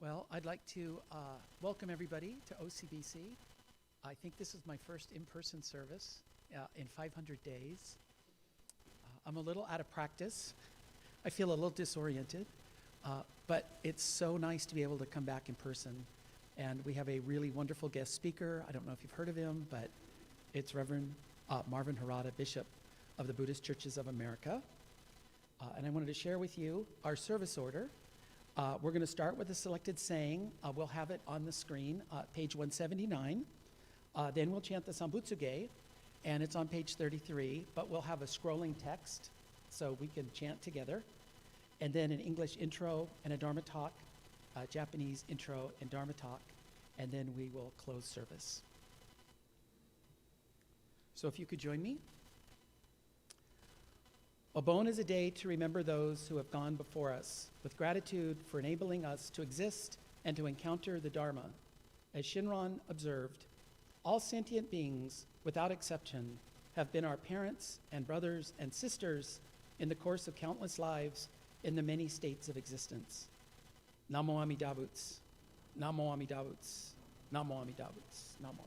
Well, I'd like to welcome everybody to OCBC. I think this is my first in-person service in 500 days. I'm a little out of practice. I feel a little disoriented, but it's so nice to be able to come back in person. And we have a really wonderful guest speaker. I don't know if you've heard of him, but it's Reverend Marvin Harada, Bishop of the Buddhist Churches of America. And I wanted to share with you our service order. We're going to start with a selected saying. We'll have it on the screen, page 179. Then we'll chant the Sambutsuge, and it's on page 33, but we'll have a scrolling text so we can chant together. And then an English intro and a Dharma talk, Japanese intro and Dharma talk, and then we will close service. So if you could join me. Obon is a day to remember those who have gone before us, with gratitude for enabling us to exist and to encounter the Dharma. As Shinran observed, all sentient beings, without exception, have been our parents and brothers and sisters in the course of countless lives in the many states of existence. Namo Amida Butsu, Namo Amida Butsu, Namo Amida Butsu, Namo.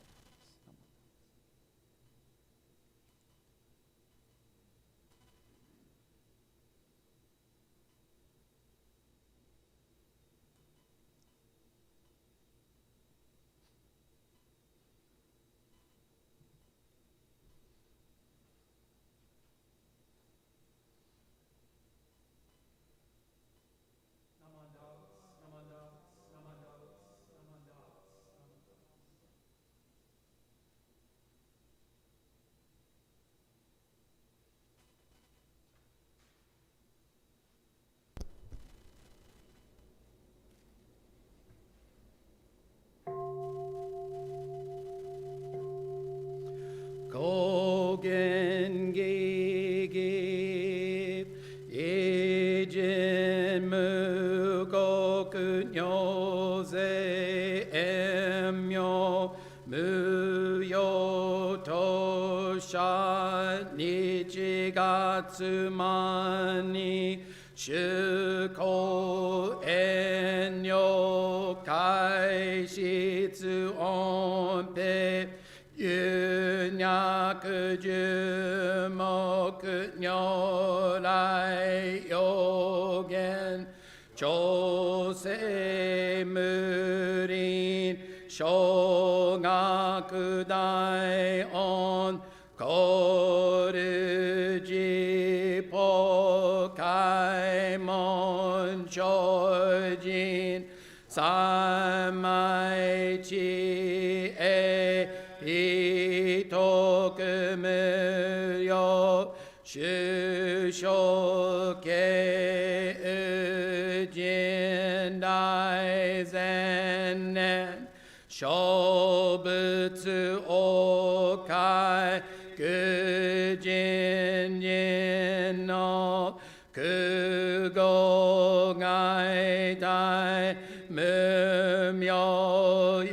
Tsumani shuko enyo kai shitsu onpe yunyaku jumoku nyorai yogen chosei murin shogaku dai on koruji pokaimon shojin samai chi e hitoku muryo shushoke ujin dai zennen shobutsu okai Kujin yin no kugo gai dai mumyo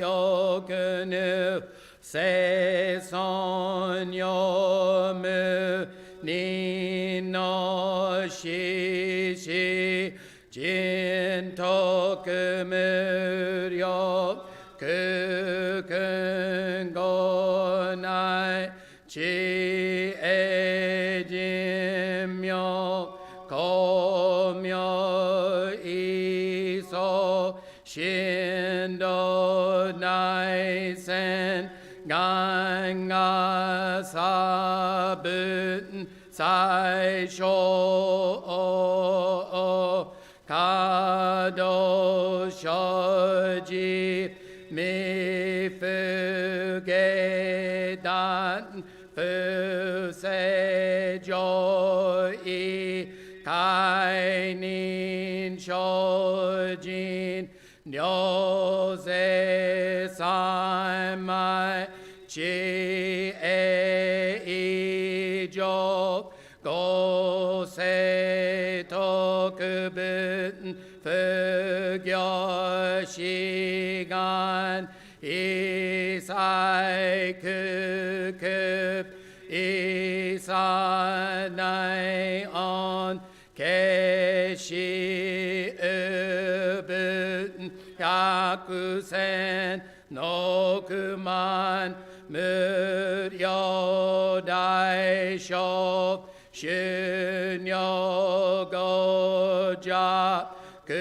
yokunu se son yomu ni no shishi jin toku muryo kukun go nai chi e jimyo komyo iso shindo nai sen ganga sabun sai sho kado shoji mi fuge dan Fuse joi kainin shojin nyoze saimai chi e ijo go se tokubun fugyo shigan isai kukup isanai on keshi ubun 百千億万無量大小衆女五者供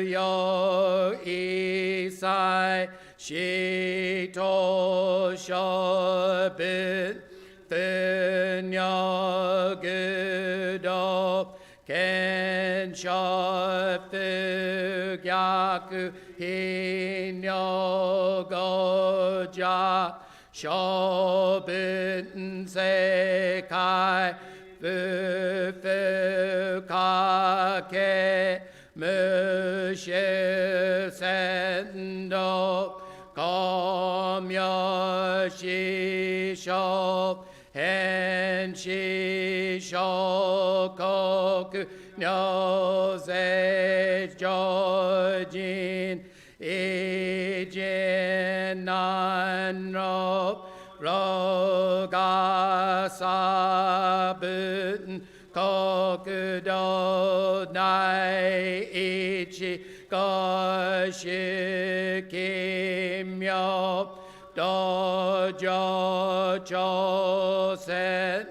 養一切使徒諸仏不如愚道賢者不逆非如五者諸分世界不不可け無種仙道公明師匠変師諸国如世上人一人難の老が差分国土第一公主奇妙道場朝鮮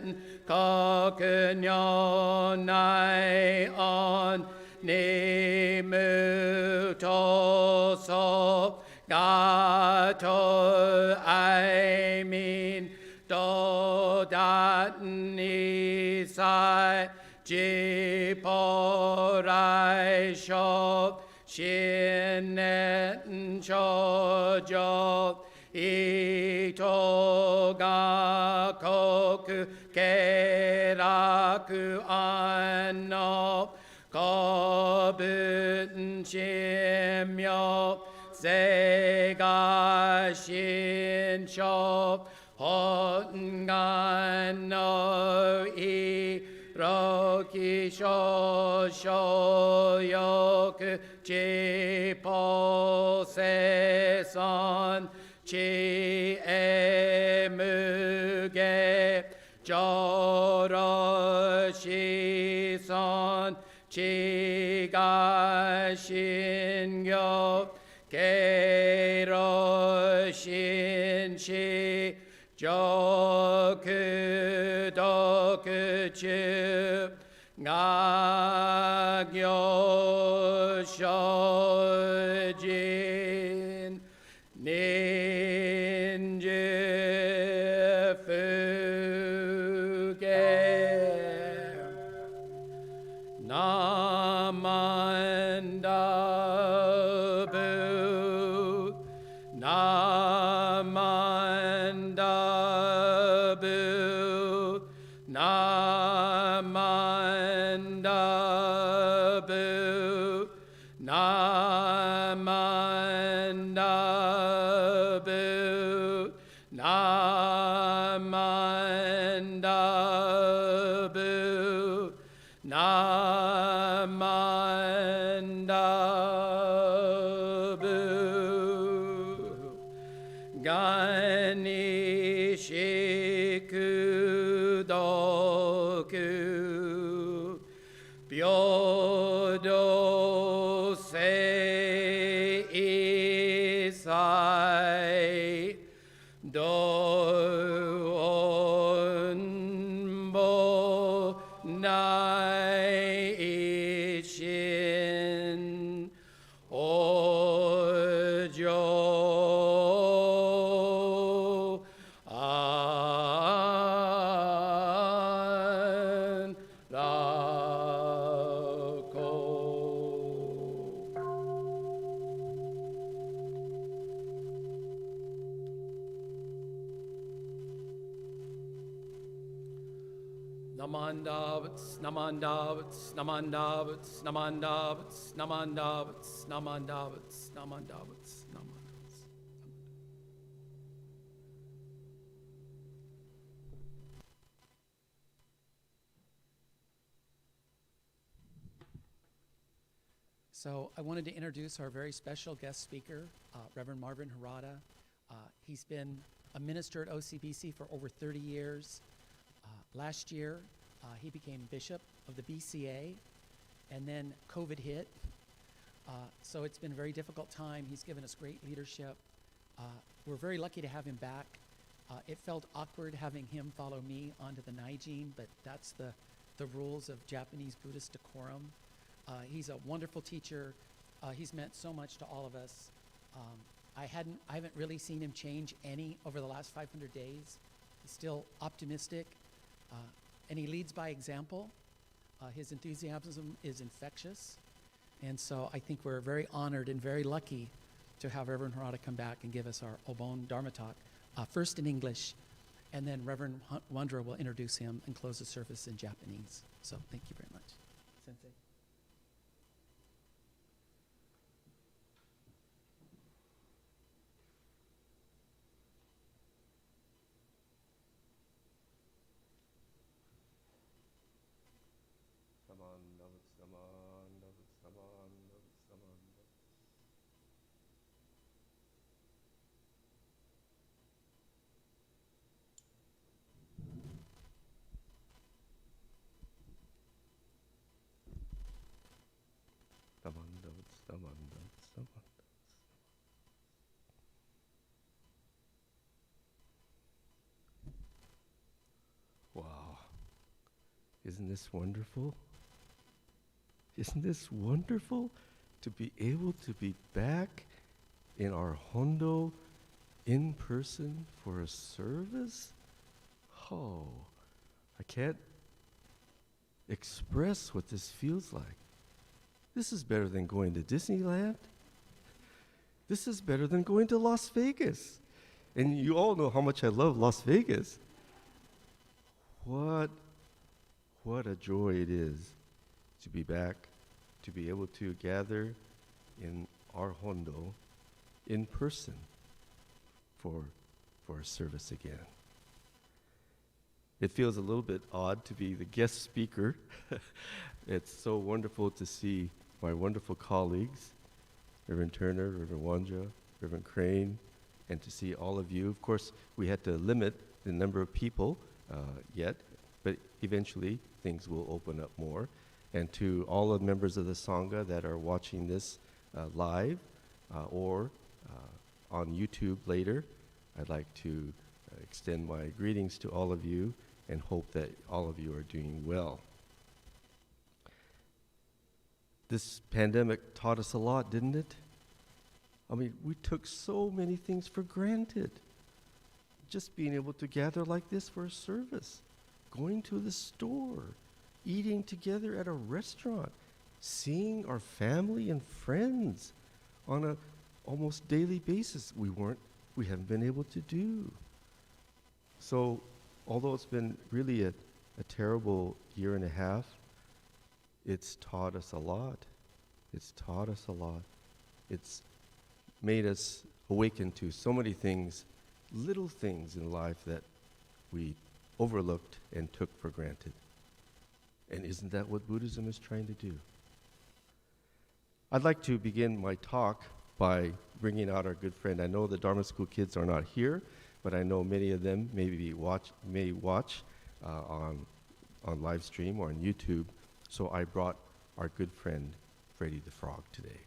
国女内安に無闘争がと愛民と断にさ自法来生新年少女伊藤が国慶楽安の古文神妙世が新書本願の意老気少々欲知法生産知恵無下上老子孫知が信行敬老心死上空読中が行精進忍術不下ナマンダブナマンダブナマンダブナマンダブナマンダブナマンダブがにしくどく平等性一切道恩母内一心往生安楽Namandavats, namandavats, namandavats, namandavats, namandavats, namandavats, namandavats, namandavats. So I wanted to introduce our very special guest speaker, Reverend Marvin Harada. He's been a minister at OCBC for over 30 years. Last year, he became bishop of the BCA, and then COVID hit. So it's been a very difficult time. He's given us great leadership. We're very lucky to have him back. It felt awkward having him follow me onto the Naijin, but that's the rules of Japanese Buddhist decorum. He's a wonderful teacher. He's meant so much to all of us. I haven't really seen him change any over the last 500 days. He's still optimistic, and he leads by example. His enthusiasm is infectious. And so I think we're very honored and very lucky to have Reverend Harada come back and give us our Obon Dharma talk, first in English, and then Reverend Wandra will introduce him and close the service in Japanese. So thank you very much. Sensei. Wow. Isn't this wonderful? Isn't this wonderful to be able to be back in our Hondo in person for a service? Oh, I can't express what this feels like. This is better than going to Disneyland. This is better than going to Las Vegas. And you all know how much I love Las Vegas. What a joy it is to be back, to be able to gather in our Hondo in person for a service again. It feels a little bit odd to be the guest speaker. It's so wonderful to see my wonderful colleagues, Reverend Turner, Reverend Wanja, Reverend Crane, and to see all of you. Of course, we had to limit the number of people yet, but eventually things will open up more. And to all the members of the Sangha that are watching this live or on YouTube later, I'd like to extend my greetings to all of you and hope that all of you are doing well. This pandemic taught us a lot, didn't it? I mean, we took so many things for granted. Just being able to gather like this for a service, going to the store, eating together at a restaurant, seeing our family and friends on a almost daily basis we haven't been able to do. So although it's been really a terrible year and a half, it's taught us a lot. It's taught us a lot. It's made us awaken to so many things, little things in life that we overlooked and took for granted. And isn't that what Buddhism is trying to do? I'd like to begin my talk by bringing out our good friend. I know the Dharma School kids are not here, but I know many of them may watch on live stream or on YouTube. So I brought our good friend, Freddie the Frog, today.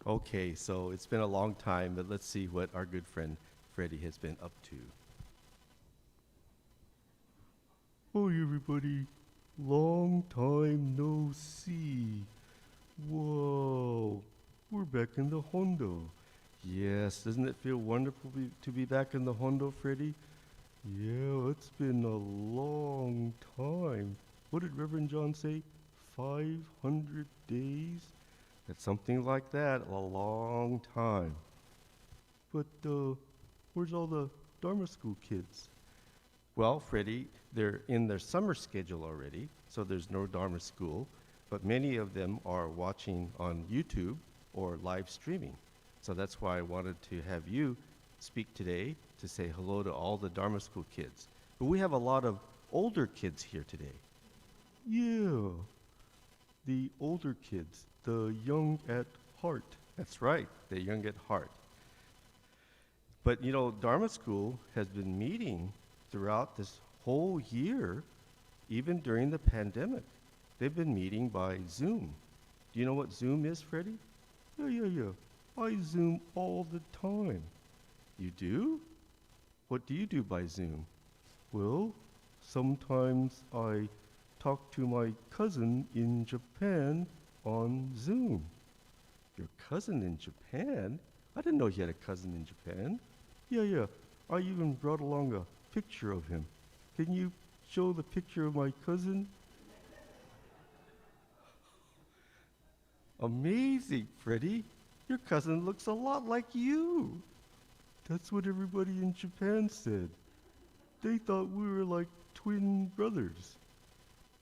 Okay, so it's been a long time, but let's see what our good friend Freddie has been up to. Hi, everybody. Long time no see. Whoa, we're back in the Hondo. Yes, doesn't it feel wonderful to be back in the Hondo, Freddie? Yeah, it's been a long time. What did Reverend John say? 500 days? That's something like that, a long time. But where's all the Dharma school kids? Well, Freddie, they're in their summer schedule already, so there's no Dharma school, but many of them are watching on YouTube or live streaming. So that's why I wanted to have you speak today to say hello to all the Dharma school kids. But we have a lot of older kids here today. Yeah, the older kids, the young at heart. That's right, the young at heart. But you know, Dharma school has been meeting throughout this whole year, even during the pandemic. They've been meeting by Zoom. Do you know what Zoom is, Freddie? Yeah. I Zoom all the time. You do? What do you do by Zoom? Well, sometimes I talk to my cousin in Japan on Zoom. Your cousin in Japan? I didn't know you had a cousin in Japan. Yeah. I even brought along a picture of him. Can you show the picture of my cousin? Amazing, Freddie. Your cousin looks a lot like you. That's what everybody in Japan said. They thought we were like twin brothers.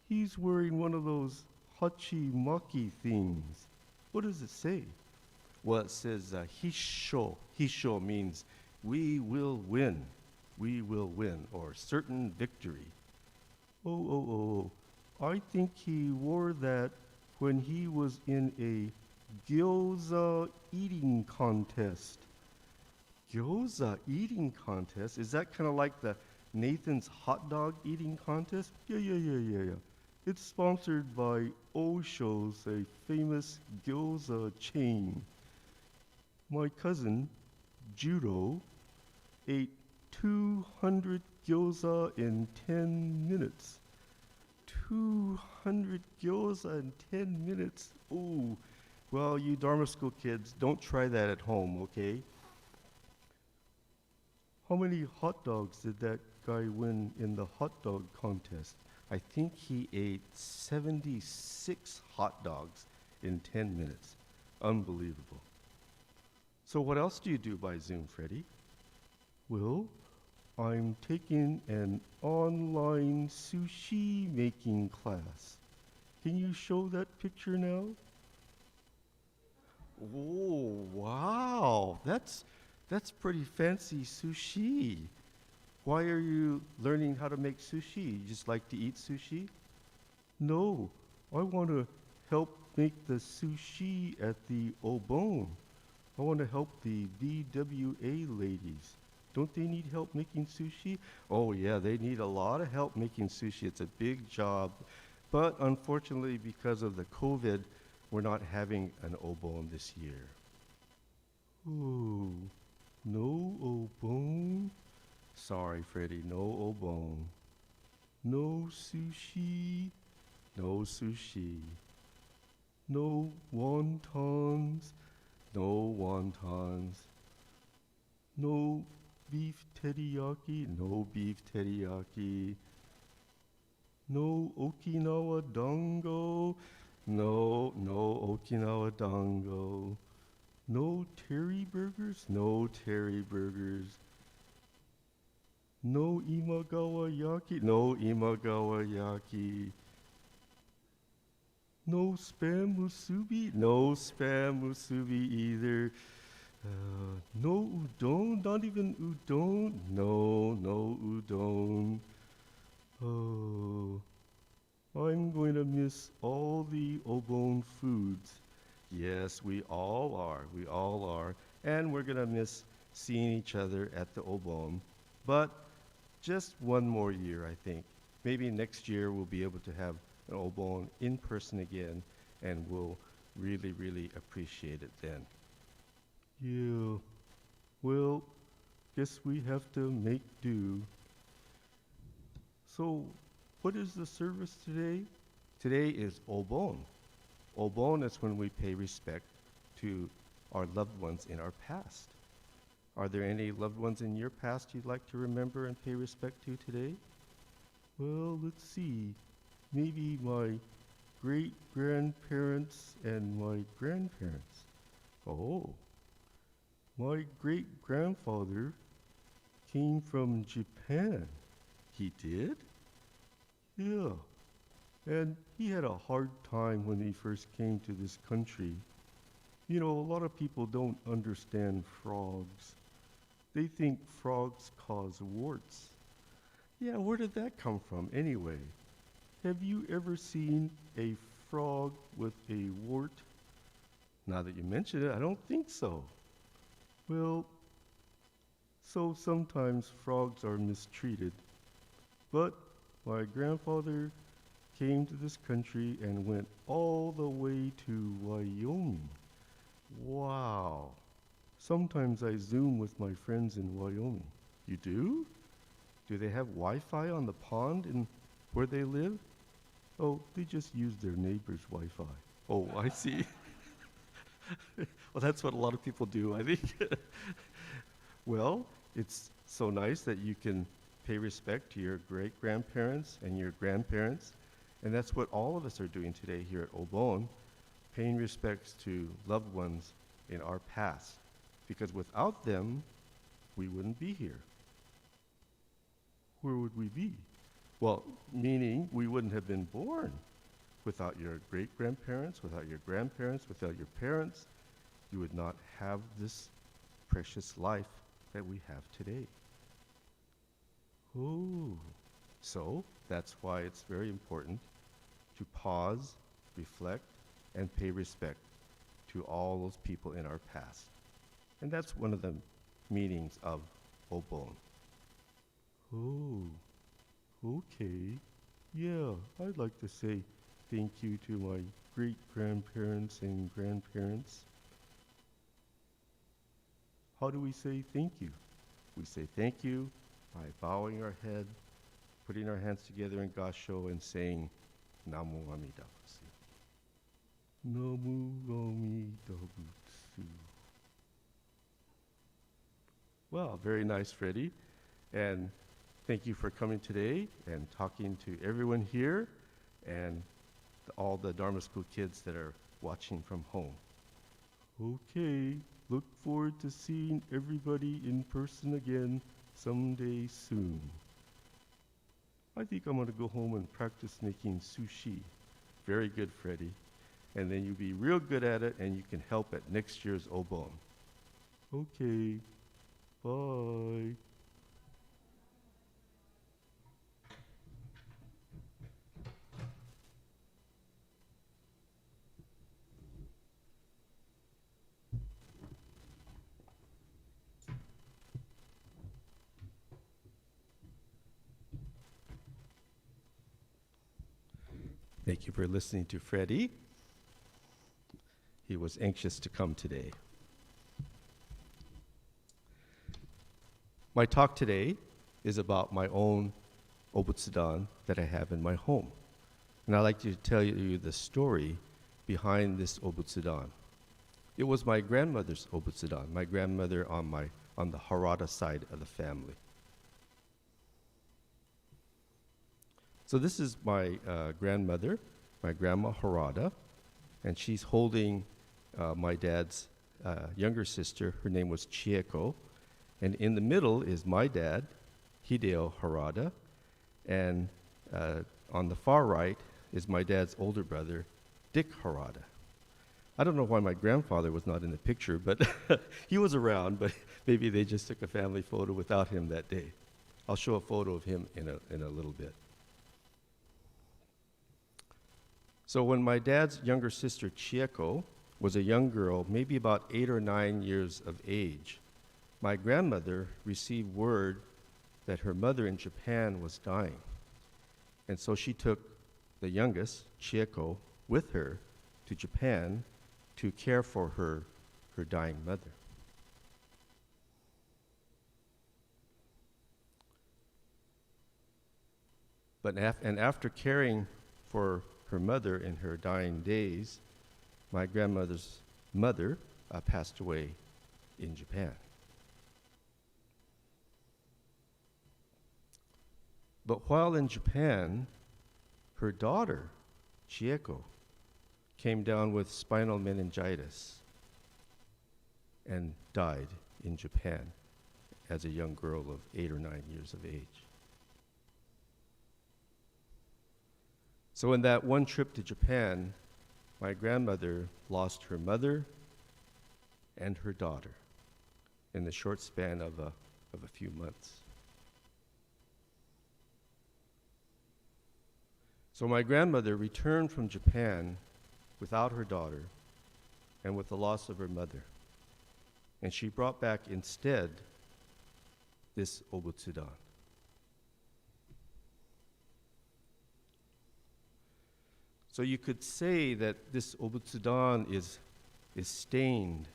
He's wearing one of those hachi-maki things. What does it say? Well, it says hisho. Hisho means we will win. We will win, or certain victory. Oh. I think he wore that when he was in a gyoza eating contest. Gyoza eating contest? Is that kind of like the Nathan's hot dog eating contest? Yeah. It's sponsored by Osho's, a famous gyoza chain. My cousin, Judo, ate 200 gyoza in 10 minutes. 200 gyoza in 10 minutes. Oh, well, you Dharma school kids, don't try that at home, okay? How many hot dogs did that guy win in the hot dog contest? I think he ate 76 hot dogs in 10 minutes. Unbelievable. So what else do you do by Zoom, Freddie? Well, I'm taking an online sushi making class. Can you show that picture now? Oh, wow. That's pretty fancy sushi. Why are you learning how to make sushi? You just like to eat sushi? No, I want to help make the sushi at the Obon. I want to help the VWA ladies. Don't they need help making sushi? Oh yeah, they need a lot of help making sushi. It's a big job. But unfortunately, because of the COVID, we're not having an Obon this year. Oh, no Obon? Sorry, Freddie, no Obon. No sushi, no sushi. No wontons, no wontons. No beef teriyaki, no beef teriyaki. No Okinawa dango, no Okinawa dango. No terry burgers, no terry burgers. No imagawa yaki, no imagawa yaki. No spam musubi, no spam musubi either. No udon, not even udon. No udon. Oh, I'm going to miss all the Obon foods. Yes, we all are. And we're going to miss seeing each other at the Obon. But just one more year, I think. Maybe next year we'll be able to have an Obon in person again, and we'll really, really appreciate it then. Yeah, well, guess we have to make do. So, what is the service today? Today is Obon. Obon is when we pay respect to our loved ones in our past. Are there any loved ones in your past you'd like to remember and pay respect to today? Well, let's see. maybe my great-grandparents and my grandparents. Oh, my great-grandfather came from Japan. He did? Yeah. And he had a hard time when he first came to this country. You know, a lot of people don't understand frogs. They think frogs cause warts. Yeah, where did that come from anyway? Have you ever seen a frog with a wart? Now that you mention it, I don't think so. Well, so sometimes frogs are mistreated. But my grandfather came to this country and went all the way to Wyoming. Wow. Sometimes I Zoom with my friends in Wyoming. You do? Do they have Wi-Fi on the pond in where they live? Oh, they just use their neighbor's Wi-Fi. Oh, I see. Well, that's what a lot of people do, I think. Well, it's so nice that you can pay respect to your great-grandparents and your grandparents. And that's what all of us are doing today here at Obon, paying respects to loved ones in our past. Because without them, we wouldn't be here. Where would we be? Well, meaning we wouldn't have been born. Without your great-grandparents, without your grandparents, without your parents, you would not have this precious life that we have today. Oh, so that's why it's very important to pause, reflect, and pay respect to all those people in our past. And that's one of the meanings of Obon. Oh, okay. Yeah, I'd like to say thank you to my great-grandparents and grandparents. How do we say thank you? We say thank you by bowing our head, putting our hands together in Gasho and saying, Namu Amida Butsu. Namu Amida Butsu. Well, very nice, Freddie. And thank you for coming today and talking to everyone here and all the Dharma School kids that are watching from home. Okay, look forward to seeing everybody in person again someday soon. I think I'm going to go home and practice making sushi. Very good, Freddie. And then you'll be real good at it and you can help at next year's Obon. Okay, bye. Thank you for listening to Freddie. He was anxious to come today. My talk today is about my own obutsudan that I have in my home. And I'd like to tell you the story behind this obutsudan. It was my grandmother's obutsudan, my grandmother on the Harada side of the family. So this is my grandmother, my grandma Harada, and she's holding my dad's younger sister. Her name was Chieko. And in the middle is my dad, Hideo Harada, and on the far right is my dad's older brother, Dick Harada. I don't know why my grandfather was not in the picture, but he was around, but maybe they just took a family photo without him that day. I'll show a photo of him in a little bit. So when my dad's younger sister, Chieko, was a young girl, maybe about 8 or 9 years of age, my grandmother received word that her mother in Japan was dying. And so she took the youngest, Chieko, with her to Japan to care for her dying mother. And after caring for her mother in her dying days, my grandmother's mother passed away in Japan. But while in Japan, her daughter, Chieko, came down with spinal meningitis and died in Japan as a young girl of 8 or 9 years of age. So in that one trip to Japan, my grandmother lost her mother and her daughter in the short span of a few months. So my grandmother returned from Japan without her daughter and with the loss of her mother. And she brought back instead this Obutsudan. So you could say that this Obutsudan is stained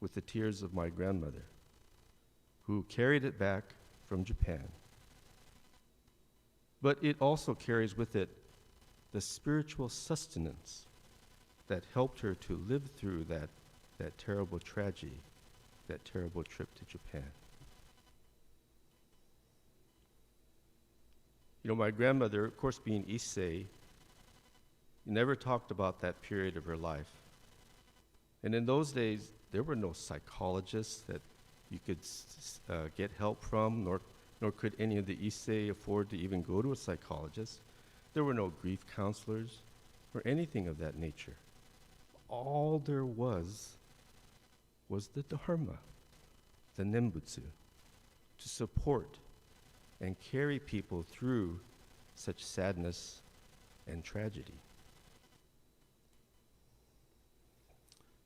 with the tears of my grandmother, who carried it back from Japan. But it also carries with it the spiritual sustenance that helped her to live through that terrible tragedy, that terrible trip to Japan. You know, my grandmother, of course, being Issei, never talked about that period of her life. And in those days, there were no psychologists that you could get help from, nor could any of the Issei afford to even go to a psychologist. There were no grief counselors or anything of that nature. All there was the Dharma, the Nembutsu, to support and carry people through such sadness and tragedy.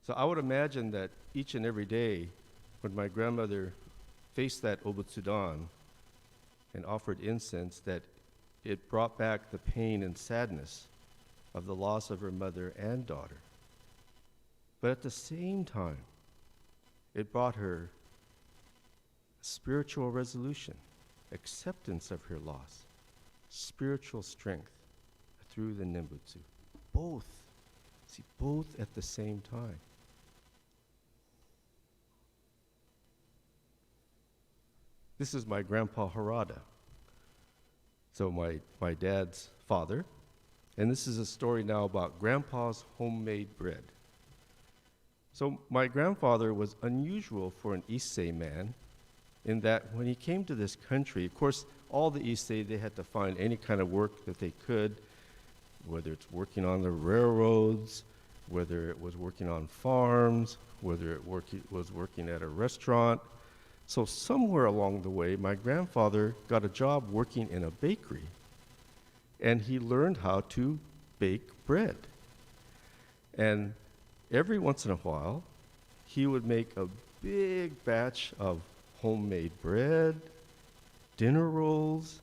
So I would imagine that each and every day when my grandmother faced that Obutsudan and offered incense, that it brought back the pain and sadness of the loss of her mother and daughter. But at the same time, it brought her spiritual resolution, acceptance of her loss, spiritual strength through the Nembutsu. Both at the same time. This is my grandpa Harada, so my dad's father, and this is a story now about grandpa's homemade bread. So my grandfather was unusual for an Issei man in that when he came to this country, of course, all the Issei, they had to find any kind of work that they could, whether it's working on the railroads, whether it was working on farms, whether it was working at a restaurant. So somewhere along the way, my grandfather got a job working in a bakery, and he learned how to bake bread. And every once in a while, he would make a big batch of homemade bread, dinner rolls,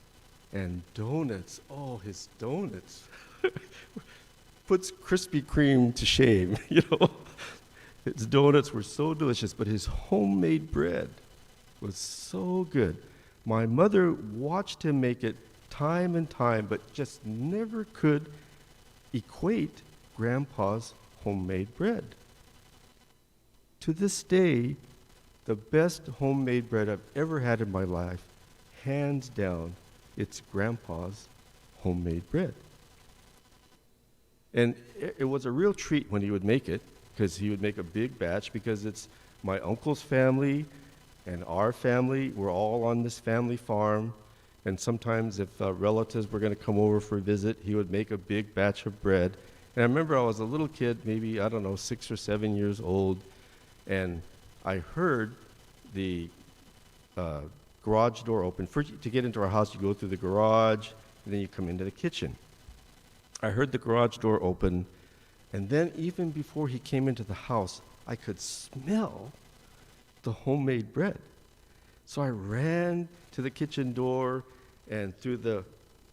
and donuts. Oh, his donuts. Puts Krispy Kreme to shame, you know. His donuts were so delicious, but his homemade bread was so good. My mother watched him make it time and time, but just never could equate Grandpa's homemade bread. To this day, the best homemade bread I've ever had in my life, hands down, it's Grandpa's homemade bread. And it was a real treat when he would make it, because he would make a big batch, because it's my uncle's family and our family. We're all on this family farm, and sometimes if relatives were going to come over for a visit, he would make a big batch of bread. And I remember I was a little kid, maybe, 6 or 7 years old, and I heard the garage door open. First, to get into our house, you go through the garage, and then you come into the kitchen. I heard the garage door open, and then even before he came into the house, I could smell the homemade bread. So I ran to the kitchen door, and through the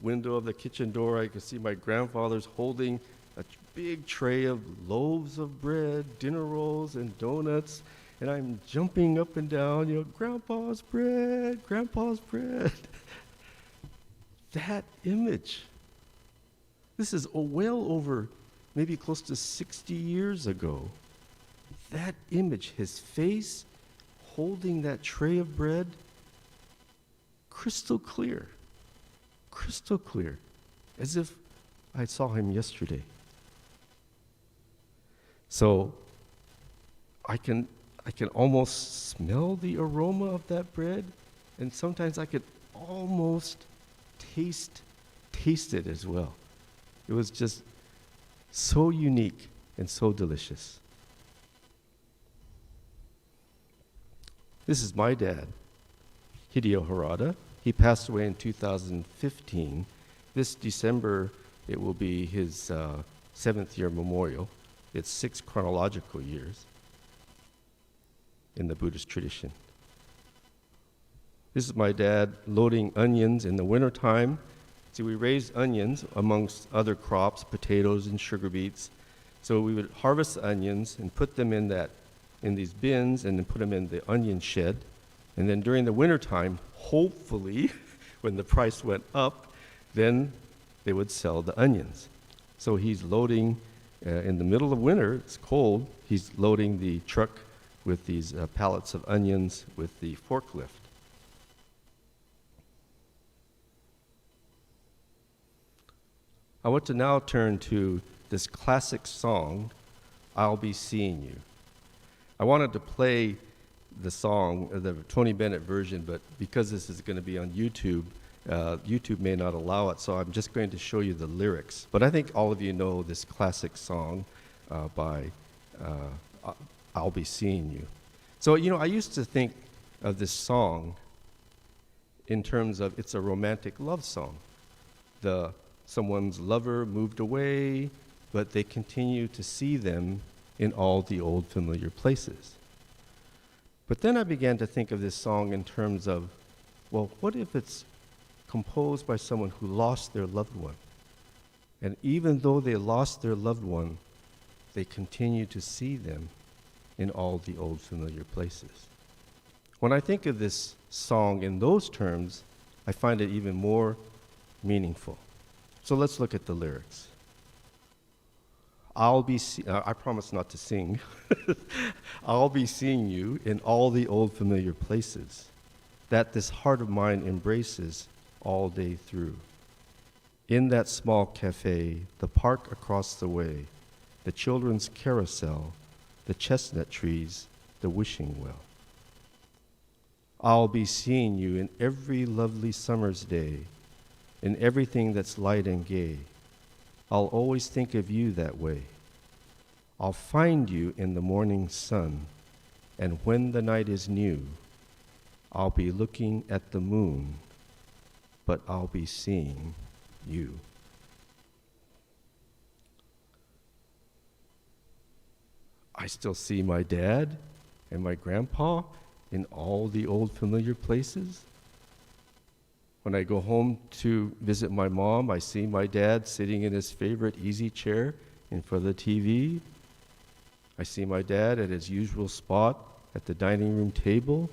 window of the kitchen door, I could see my grandfather's holding a big tray of loaves of bread, dinner rolls, and donuts, and I'm jumping up and down, you know, Grandpa's bread, Grandpa's bread. That image. This is well over, maybe close to 60 years ago. That image, his face holding that tray of bread, crystal clear, crystal clear. as if I saw him yesterday. So I can almost smell the aroma of that bread, and sometimes I could almost taste it as well. It was just so unique and so delicious. This is my dad, Hideo Harada. He passed away in 2015. This December, it will be his 7th year memorial. It's 6 chronological years in the Buddhist tradition. This is my dad loading onions in the wintertime. See, we raised onions amongst other crops, potatoes and sugar beets. So we would harvest the onions and put them in these bins and then put them in the onion shed. And then during the wintertime, hopefully, when the price went up, then they would sell the onions. So he's loading, in the middle of winter, it's cold, he's loading the truck with these pallets of onions with the forklift. I want to now turn to this classic song, I'll Be Seeing You. I wanted to play the song, the Tony Bennett version, but because this is going to be on YouTube, YouTube may not allow it, so I'm just going to show you the lyrics. But I think all of you know this classic song by I'll Be Seeing You. So, I used to think of this song in terms of it's a romantic love song. Someone's lover moved away, but they continue to see them in all the old familiar places. But then I began to think of this song in terms of, well, what if it's composed by someone who lost their loved one? And even though they lost their loved one, they continue to see them in all the old familiar places. When I think of this song in those terms, I find it even more meaningful. So let's look at the lyrics. I promise not to sing. I'll be seeing you in all the old familiar places that this heart of mine embraces all day through. In that small cafe, the park across the way, the children's carousel, the chestnut trees, the wishing well. I'll be seeing you in every lovely summer's day, in everything that's light and gay. I'll always think of you that way. I'll find you in the morning sun, and when the night is new, I'll be looking at the moon, but I'll be seeing you. I still see my dad and my grandpa in all the old familiar places. When I go home to visit my mom, I see my dad sitting in his favorite easy chair in front of the TV. I see my dad at his usual spot at the dining room table.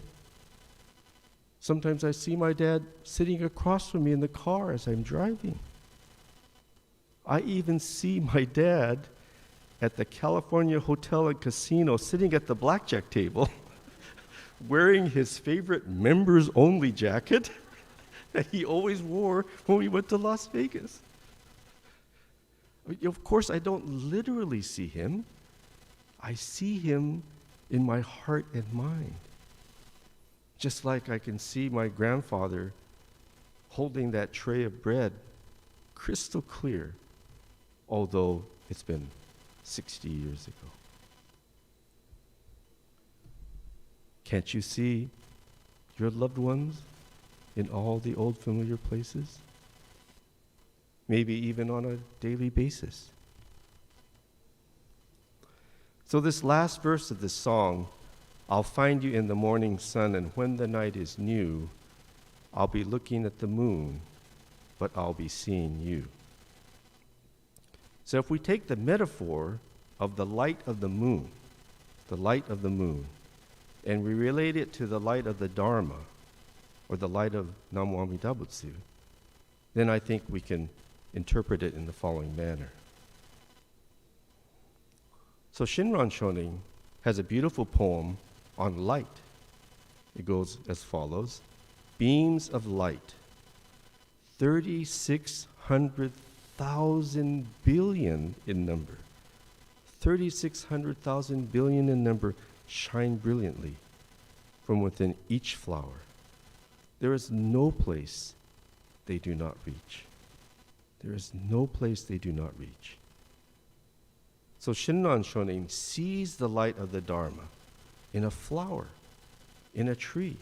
Sometimes I see my dad sitting across from me in the car as I'm driving. I even see my dad at the California Hotel and Casino sitting at the blackjack table wearing his favorite members-only jacket that he always wore when we went to Las Vegas. Of course, I don't literally see him. I see him in my heart and mind. Just like I can see my grandfather holding that tray of bread crystal clear, although it's been 60 years ago. Can't you see your loved ones in all the old familiar places? Maybe even on a daily basis. So this last verse of this song, I'll find you in the morning sun, and when the night is new, I'll be looking at the moon, but I'll be seeing you. So if we take the metaphor of the light of the moon, and we relate it to the light of the Dharma, or the light of Namo Amida Butsu, then I think we can interpret it in the following manner. So Shinran Shonin has a beautiful poem on light. It goes as follows: beams of light, 3,600 3600,000 billion in number. 3600,000 billion in number shine brilliantly from within each flower. There is no place they do not reach. There is no place they do not reach. So Shinran Shonin sees the light of the Dharma in a flower, in a tree,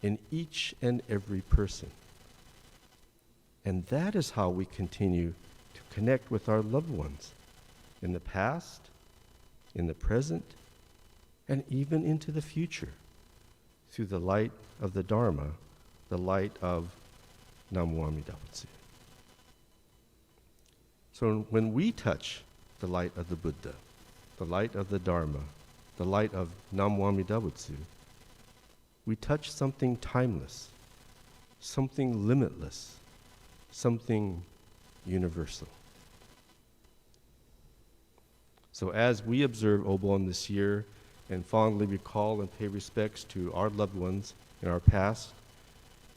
in each and every person. And that is how we continue to connect with our loved ones in the past, in the present, and even into the future through the light of the Dharma, the light of Namo Amida Butsu. So when we touch the light of the Buddha, the light of the Dharma, the light of Namo Amida Butsu, we touch something timeless, something limitless, something universal. So as we observe Obon this year and fondly recall and pay respects to our loved ones in our past,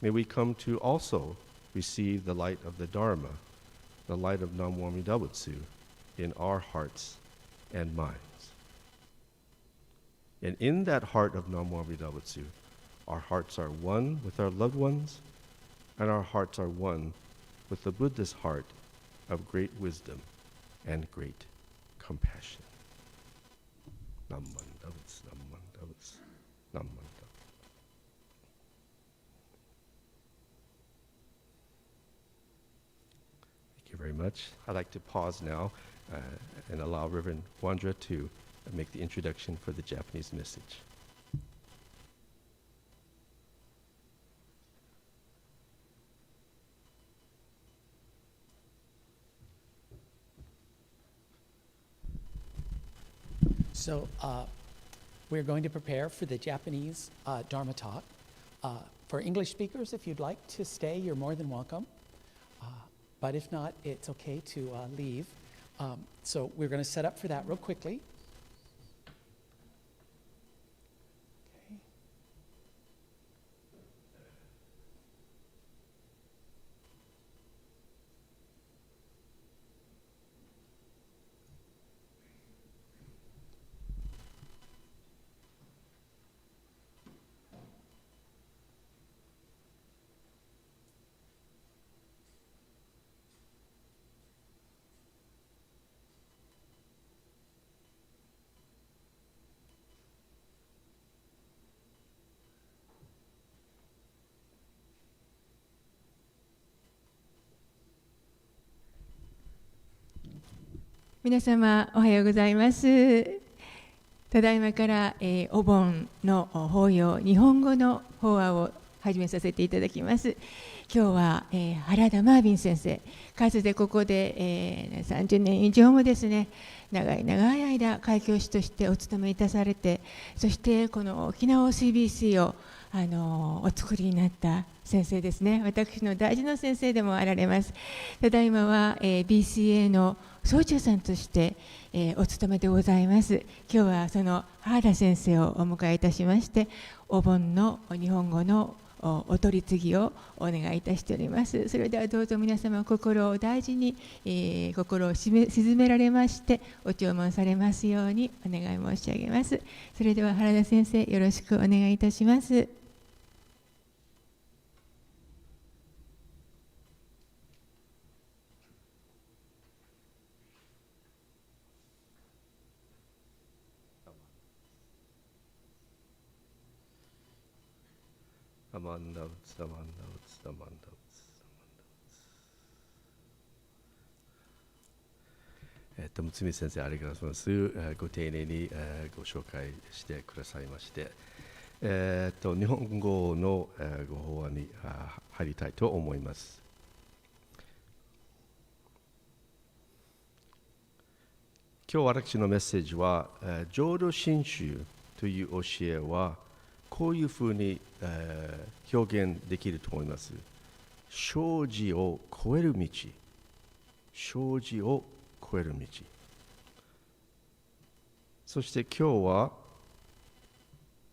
may we come to also receive the light of the Dharma, the light of Namo Amida Butsu in our hearts and minds. And in that heart of Namo Amida Butsu, our hearts are one with our loved ones, and our hearts are one with the Buddha's heart of great wisdom and great compassion. Nam Amida Butsu, Nam Amida Butsu, Nam Amida Butsu. Thank you very much. I'd like to pause now and allow Reverend Wandra to make the introduction for the Japanese message. So we're going to prepare for the Japanese Dharma talk. For English speakers, if you'd like to stay, you're more than welcome. But if not, it's okay to leave. So we're going to set up for that real quickly. Okay.皆様おはようございます。ただいまから、お盆の法要、日本語の法話を始めさせていただきます。今日は、原田マービン先生、かつてここで、30年以上もですね、長い間開教師としてお務めいたされて、そしてこの沖縄 OCBC をお作りになった先生ですね。私の大事な先生でもあられます。ただいまは、BCA の総長さんとして、お務めでございます。今日はその原田先生をお迎えいたしまして、お盆の日本語のお取り次ぎをお願いいたしております。それではどうぞ皆様心を大事に、心を静められましてお弔問されますようにお願い申し上げます。それでは原田先生、よろしくお願いいたします。Amanda Butsu, Amanda Butsu, Amanda Butsu. むつみ先生、ありがとうございます。ご丁寧にご紹介してくださいまして、日本語のご法話に入りたいと思います。今日私のメッセージは、浄土真宗という教えはこういうふうに、表現できると思います。生死を超える道。生死を超える道。そして今日は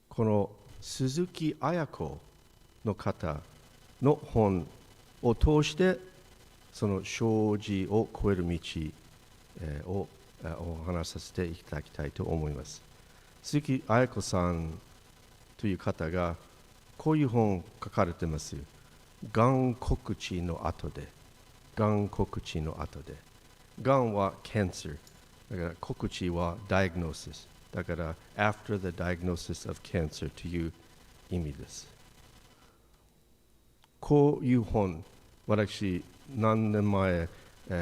この鈴木綾子の方の本を通してその障子を越える道をお話しさせていただきたいと思います。鈴木彩子さんという方がこういう本を書かれてます。がん告知の後で、がん告知の後で。がんは cancer。だから告知は diagnosis。だから after the diagnosis of cancer という意味です。こういう本、私何年前、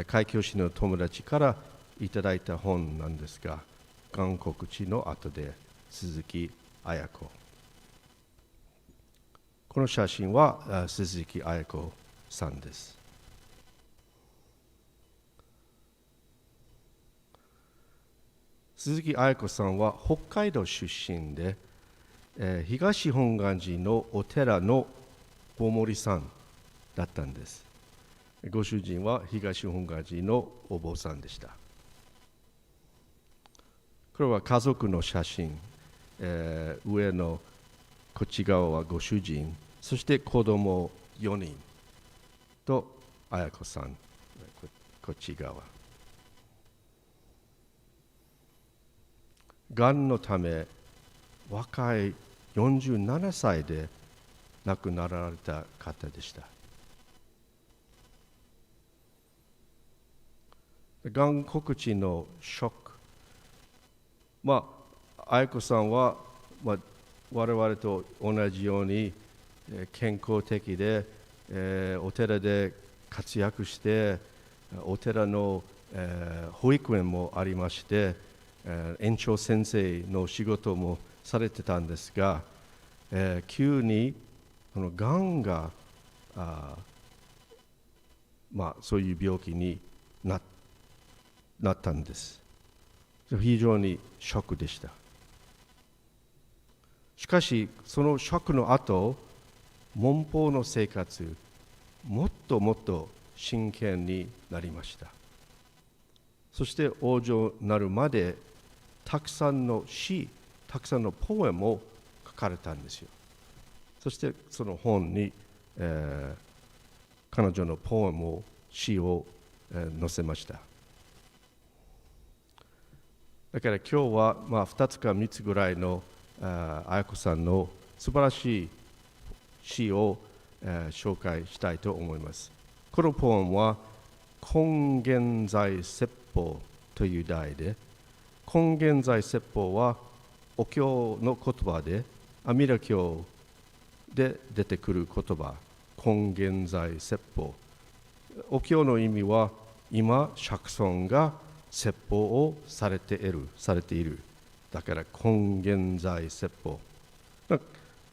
開教師の友達からいただいた本なんですが、がん告知の後で鈴木彩子。この写真は鈴木彩子さんです。鈴木彩子さんは北海道出身で、東本願寺のお寺の大森さんだったんです。ご主人は東本願寺のお坊さんでした。これは家族の写真、上のこっち側はご主人、そして子供4人と彩子さん、こっち側。がんのため、若い47歳で亡くなられた方でした。がん告知のショック。愛子さんは、我々と同じように健康的で、お寺で活躍して、お寺の、保育園もありまして、園長先生の仕事もされてたんですが、急にこのがんがそういう病気になったんです。非常にショックでした。しかしそのショックの後、文法の生活もっともっと真剣になりました。そして往生になるまでたくさんの詩、たくさんのポエムを書かれたんですよ。そしてその本に、彼女のポエムを、詩を、載せました。だから今日は2つか3つぐらいの彩子さんの素晴らしい詩を、紹介したいと思います。このポエムは根現在説法という題で、根現在説法はお経の言葉で、阿弥陀経で出てくる言葉、根現在説法。お経の意味は、今釈尊が説法をされている。だから根現在説法。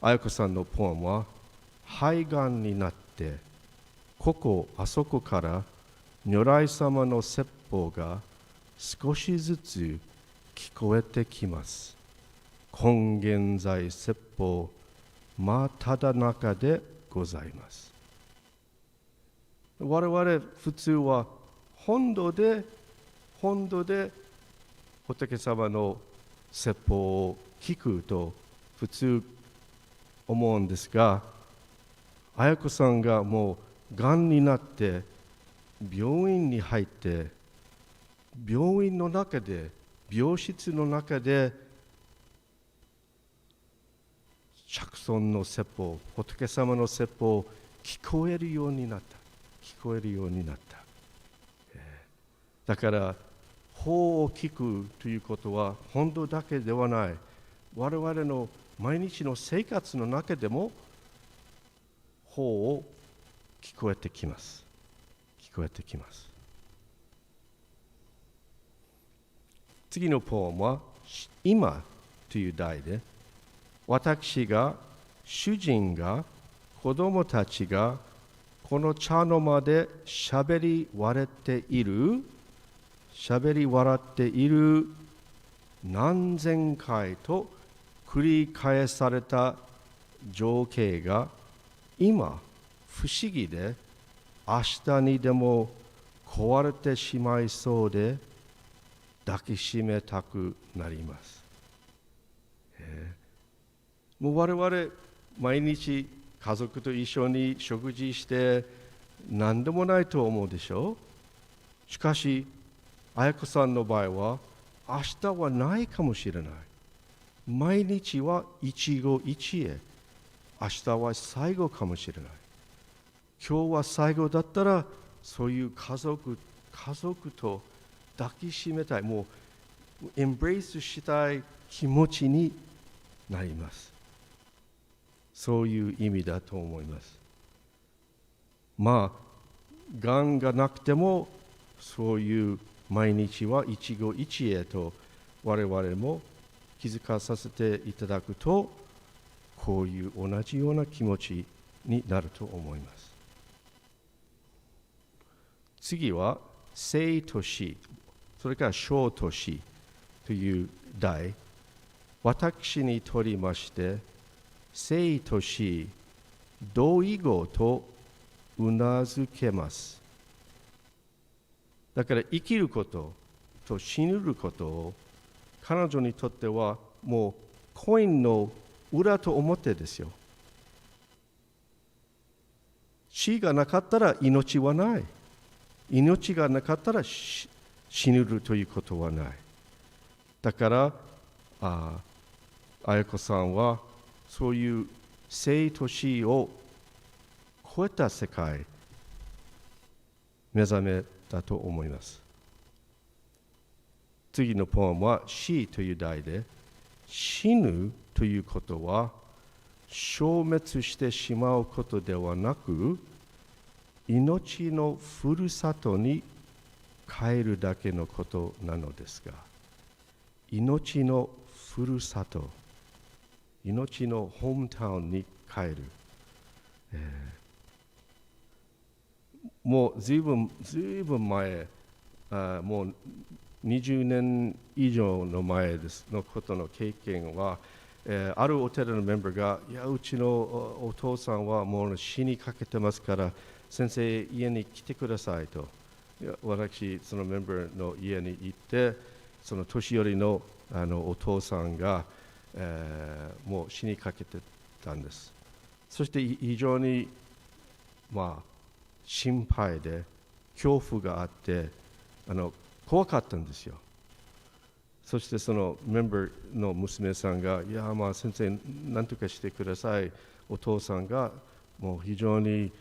彩子さんのポエムは、肺がんになって、あそこから如来様の説法が少しずつ聞こえてきます。根現在説法、真ただ中でございます。我々普通は本土で仏様の説法を聞くと普通思うんですが、彩子さんがもうがんになって病院に入って、病院の中で、病室の中で釈尊の説法、仏様の説法を聞こえるようになった。だから法を聞くということは本当だけではない。我々の毎日の生活の中でも法を聞こえてきます。次のポエムは今という題で、私が、主人が、子供たちがこの茶の間で喋り笑っている何千回と繰り返された情景が今不思議で、明日にでも壊れてしまいそうで抱きしめたくなります。もう我々毎日家族と一緒に食事して、何でもないと思うでしょう。しかし、綾子さんの場合は、明日はないかもしれない。毎日は一期一会。明日は最後かもしれない。今日は最後だったら、そういう家族と抱きしめたい、もうエンブレイスしたい気持ちになります。そういう意味だと思います。まあ、がんがなくても、そういう毎日は一期一会と我々も気づかさせていただくと、こういう同じような気持ちになると思います。次は生と死、それから生と死という題。私にとりまして、生と死、同意語とうなずけます。だから生きることと死ぬることを彼女にとってはもうコインの裏と表ですよ。死がなかったら命はない。命がなかったら死ぬるということはない。だから綾子さんはそういう生と死を超えた世界目覚めだと思います。次のポエムは死という題で、死ぬということは消滅してしまうことではなく、命のふるさとに帰るだけのことなのですが、命のふるさと、命のホームタウンに帰る。もうずいぶん前、もう20年以上の前のことの経験は、あるお寺のメンバーが、いや、うちのお父さんはもう死にかけてますから、先生、家に来てくださいと。私、そのメンバーの家に行って、その年寄りのお父さんが、もう死にかけてたんです。そして非常に、心配で恐怖があって怖かったんですよ。そしてそのメンバーの娘さんが、いや、先生何とかしてください。お父さんがもう非常に、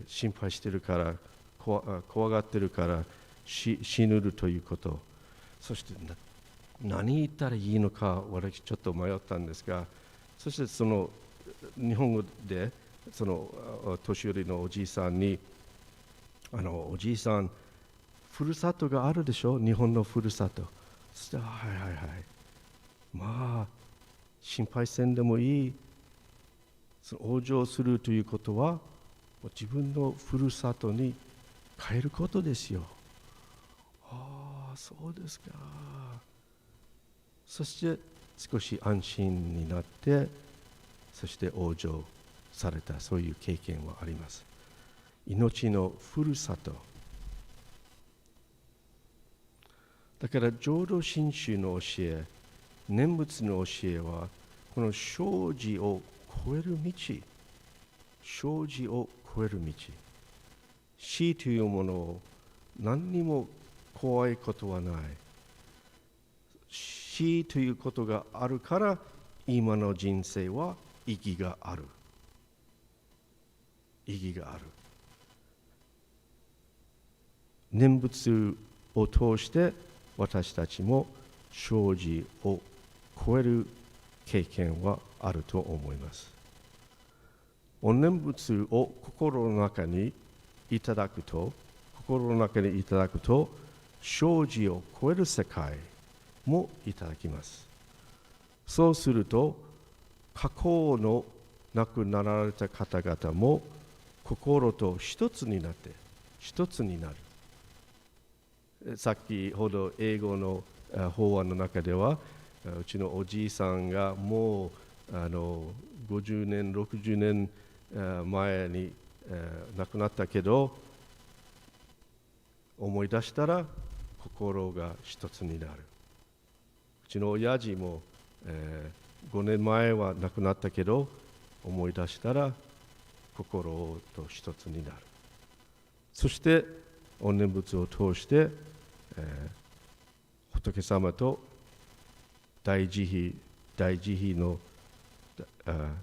心配してるから怖がってるから死ぬるということ。そして何言ったらいいのか私ちょっと迷ったんですが、そしてその日本語でその年寄りのおじいさんに、おじいさんふるさとがあるでしょ、日本のふるさと。そして心配せんでもいい。その往生するということは自分のふるさとに帰ることですよ。そうですか。そして少し安心になって、そして往生された、そういう経験はあります。命のふるさと。だから浄土真宗の教え、念仏の教えは、この生死を超える道、生死を超える道。死というものを何にも怖いことはない。死ということがあるから、今の人生は意義がある。意義がある。念仏を通して私たちも生死を超える経験はあると思います。お念仏を心の中にいただくと、生死を超える世界もいただきます。そうすると、過去の亡くなられた方々も心と一つになって一つになる。先ほど英語の法案の中では、うちのおじいさんがもう50年60年前に亡くなったけど、思い出したら心が一つになる。うちの親父も、5年前は亡くなったけど、思い出したら心と一つになる。そして御念仏を通して、仏様と大慈悲の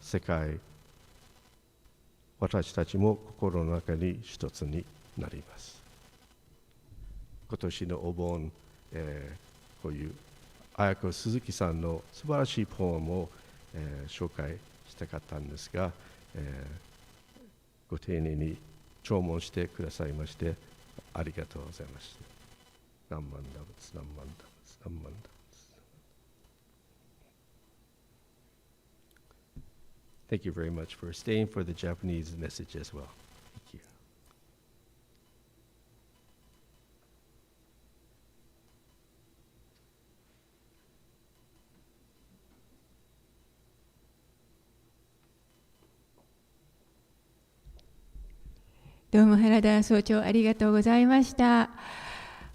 世界、私たちも心の中に一つになります。今年のお盆、こういう綾子鈴木さんの素晴らしいポエムを、紹介したかったんですが、ご丁寧に聴聞してくださいましてありがとうございました。何万打仏、何万打仏、何万打仏。Thank you very much for staying for the Japanese message as well. Thank you. どうも原田総長ありがとうございました。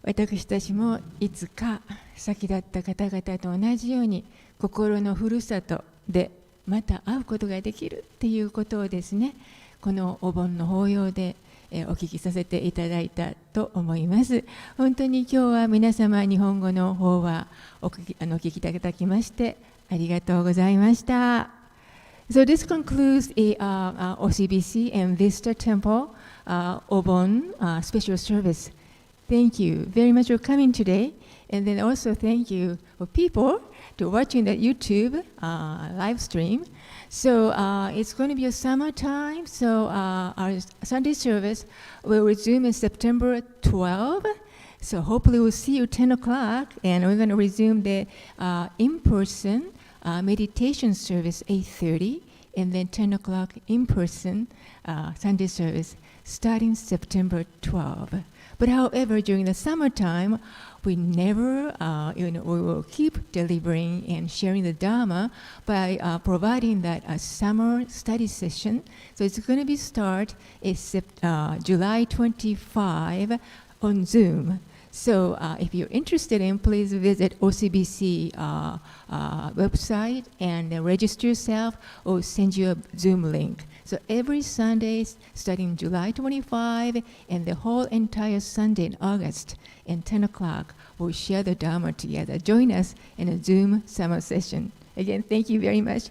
私たちもいつか先立った方々と同じように心のふるさとでまた会うことができるっていうことをですね、このお盆の法要でお聞きさせていただいたと思います。本当に今日は皆様日本語の方はお聞きいただきましてありがとうございました。So this concludes OCBC and Vista Temple Obon Special Service. Thank you very much for coming today, and then also thank you for people to watching the YouTube live stream. So it's going to be a summertime, so our Sunday service will resume in September 12. So hopefully we'll see you 10 o'clock, and we're going to resume the in-person meditation service 8:30, and then 10 o'clock in-person Sunday service starting September 12. But however, during the summertime, we never, we will keep delivering and sharing the Dharma by providing that a summer study session. So it's going to be start July 25 on Zoom. So if you're interested in, please visit OCBC website and register yourself or send you a Zoom link. So every Sunday starting July 25 and the whole entire Sunday in August at 10 o'clock, we'll share the Dharma together. Join us in a Zoom summer session. Again, thank you very much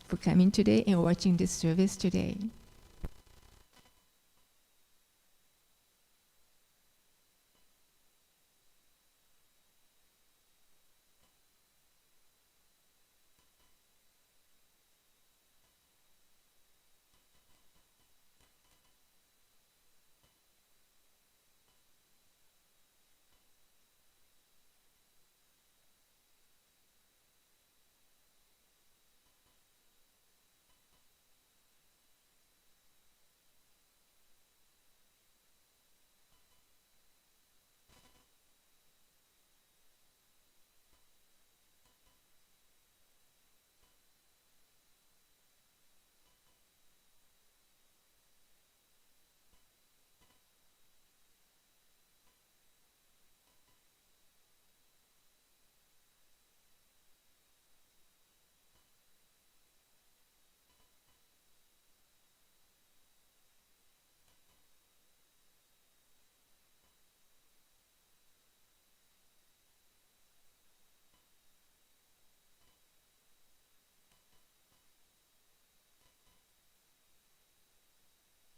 for coming today and watching this service today.